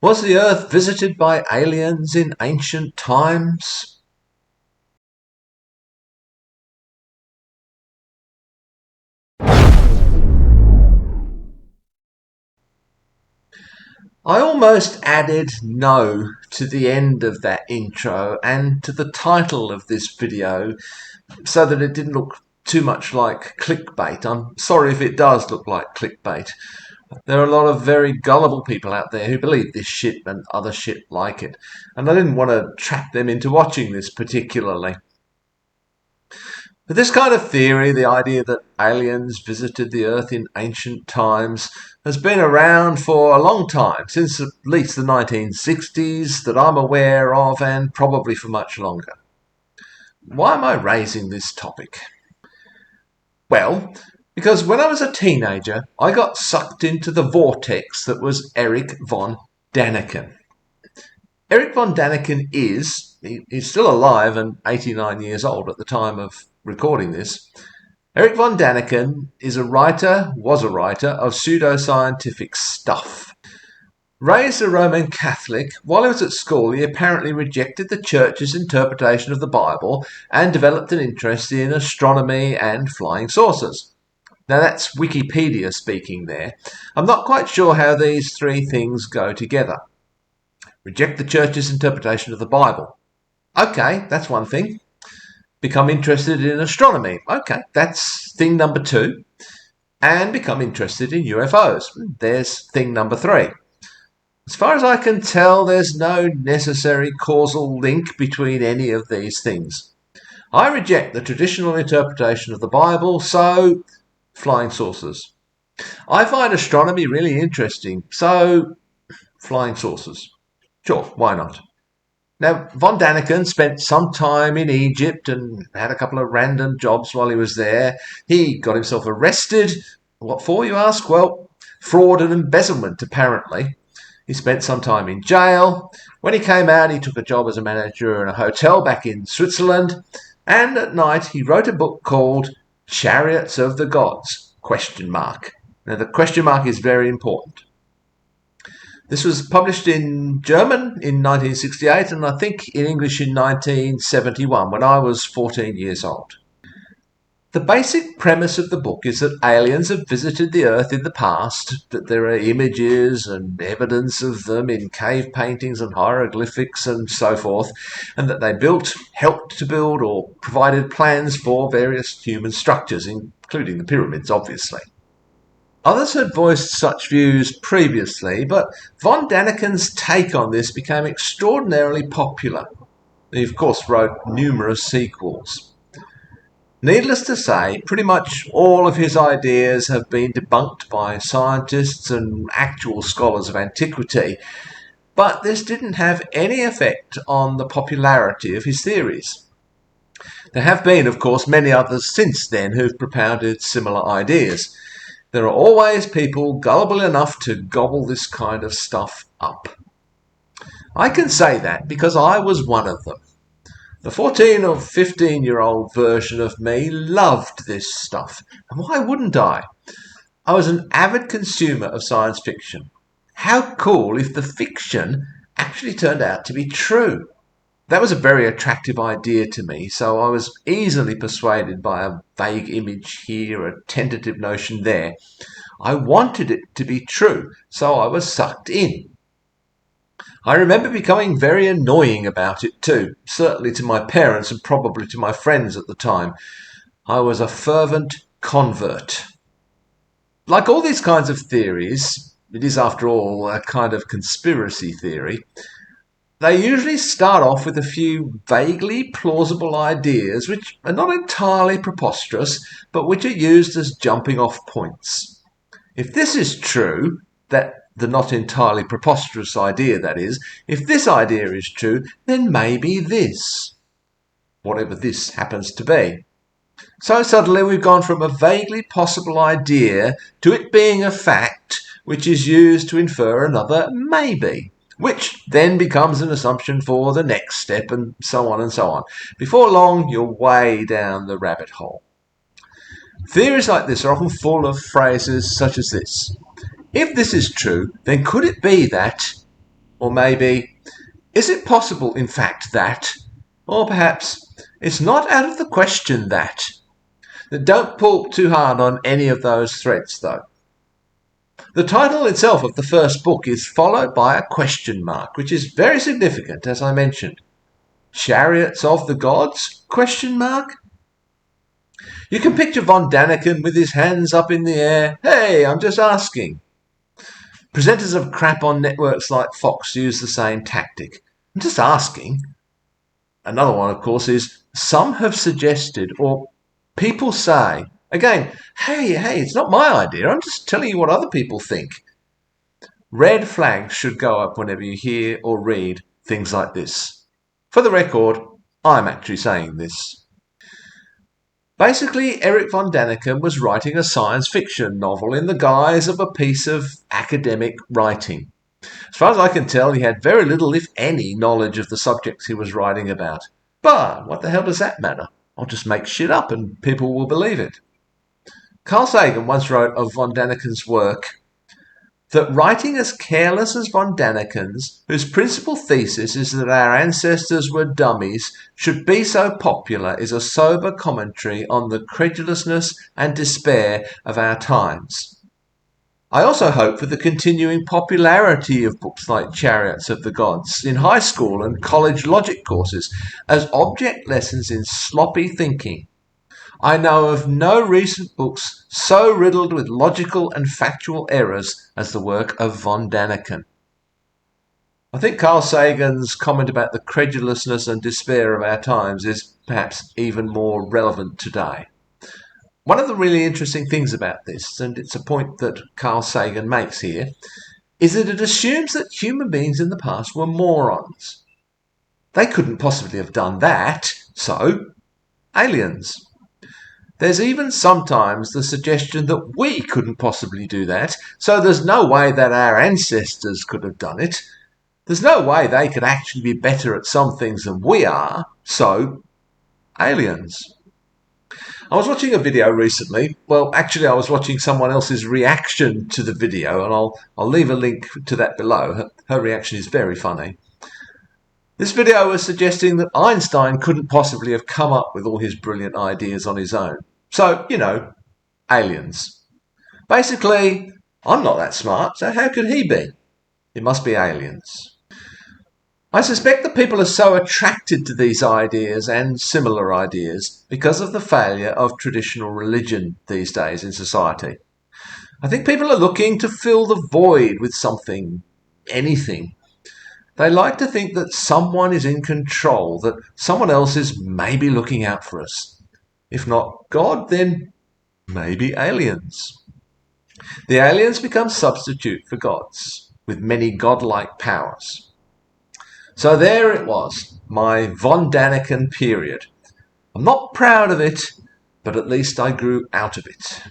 Was the Earth visited by aliens in ancient times? I almost added no to the end of that intro and to the title of this video so that it didn't look too much like clickbait. I'm sorry if it does look like clickbait. There are a lot of very gullible people out there who believe this shit and other shit like it, and I didn't want to trap them into watching this particularly. But this kind of theory, the idea that aliens visited the Earth in ancient times, has been around for a long time, since at least the 1960s that I'm aware of, and probably for much longer. Why am I raising this topic? Well, because when I was a teenager, I got sucked into the vortex that was Erich von Däniken. Erich von Däniken he's still alive and 89 years old at the time of recording this. Erich von Däniken was a writer of pseudoscientific stuff. Raised a Roman Catholic, while he was at school he apparently rejected the Church's interpretation of the Bible and developed an interest in astronomy and flying saucers. Now that's Wikipedia speaking there. I'm not quite sure how these three things go together. Reject the Church's interpretation of the Bible. Okay, that's one thing. Become interested in astronomy. Okay, that's thing number 2. And become interested in UFOs. There's thing number 3. As far as I can tell, there's no necessary causal link between any of these things. I reject the traditional interpretation of the Bible, so flying saucers. I find astronomy really interesting, so flying saucers. Sure, why not? Now, von Däniken spent some time in Egypt and had a couple of random jobs while he was there. He got himself arrested. What for, you ask? Well, fraud and embezzlement, apparently. He spent some time in jail. When he came out, he took a job as a manager in a hotel back in Switzerland. And at night, he wrote a book called Chariots of the Gods, ? Now, the question mark is very important. This was published in German in 1968 and I think in English in 1971 when I was 14 years old. The basic premise of the book is that aliens have visited the Earth in the past, that there are images and evidence of them in cave paintings and hieroglyphics and so forth, and that they helped to build or provided plans for various human structures, including the pyramids, obviously. Others had voiced such views previously, but von Däniken's take on this became extraordinarily popular. He, of course, wrote numerous sequels. Needless to say, pretty much all of his ideas have been debunked by scientists and actual scholars of antiquity, but this didn't have any effect on the popularity of his theories. There have been, of course, many others since then who've propounded similar ideas. There are always people gullible enough to gobble this kind of stuff up. I can say that because I was one of them. The 14 or 15-year-old version of me loved this stuff, and why wouldn't I? I was an avid consumer of science fiction. How cool if the fiction actually turned out to be true? That was a very attractive idea to me, so I was easily persuaded by a vague image here, a tentative notion there. I wanted it to be true, so I was sucked in. I remember becoming very annoying about it too, certainly to my parents and probably to my friends at the time. I was a fervent convert. Like all these kinds of theories, it is after all a kind of conspiracy theory. They usually start off with a few vaguely plausible ideas which are not entirely preposterous, but which are used as jumping off points. If this is true, that the not entirely preposterous idea, that is, if this idea is true, then maybe this, whatever this happens to be. So suddenly we've gone from a vaguely possible idea to it being a fact which is used to infer another maybe, which then becomes an assumption for the next step, and so on and so on. Before long, you're way down the rabbit hole. Theories like this are often full of phrases such as this. If this is true, then could it be that... Or maybe, is it possible, in fact, that? Or perhaps, it's not out of the question that. Don't pull too hard on any of those threads, though. The title itself of the first book is followed by a question mark, which is very significant, as I mentioned. Chariots of the Gods? Question mark. You can picture von Daniken with his hands up in the air. Hey, I'm just asking. Presenters of crap on networks like Fox use the same tactic. I'm just asking. Another one, of course, is some have suggested, or people say. Again, hey, it's not my idea. I'm just telling you what other people think. Red flags should go up whenever you hear or read things like this. For the record, I'm actually saying this. Basically, Eric von Daniken was writing a science fiction novel in the guise of a piece of academic writing. As far as I can tell, he had very little, if any, knowledge of the subjects he was writing about. But what the hell does that matter? I'll just make shit up and people will believe it. Carl Sagan once wrote of von Daniken's work that writing as careless as von Daniken's, whose principal thesis is that our ancestors were dummies, should be so popular is a sober commentary on the credulousness and despair of our times. I also hope for the continuing popularity of books like Chariots of the Gods in high school and college logic courses as object lessons in sloppy thinking. I know of no recent books so riddled with logical and factual errors as the work of von Daniken. I think Carl Sagan's comment about the credulousness and despair of our times is perhaps even more relevant today. One of the really interesting things about this, and it's a point that Carl Sagan makes here, is that it assumes that human beings in the past were morons. They couldn't possibly have done that, so aliens. There's even sometimes the suggestion that we couldn't possibly do that, so there's no way that our ancestors could have done it. There's no way they could actually be better at some things than we are, so aliens. I was watching a video recently. Well, actually, I was watching someone else's reaction to the video, and I'll leave a link to that below. Her reaction is very funny. This video was suggesting that Einstein couldn't possibly have come up with all his brilliant ideas on his own. So, aliens. Basically, I'm not that smart, so how could he be? It must be aliens. I suspect that people are so attracted to these ideas and similar ideas because of the failure of traditional religion these days in society. I think people are looking to fill the void with something, anything. They like to think that someone is in control, that someone else is maybe looking out for us. If not God, then maybe aliens. The aliens become substitute for gods, with many godlike powers. So there it was, my von Daniken period. I'm not proud of it, but at least I grew out of it.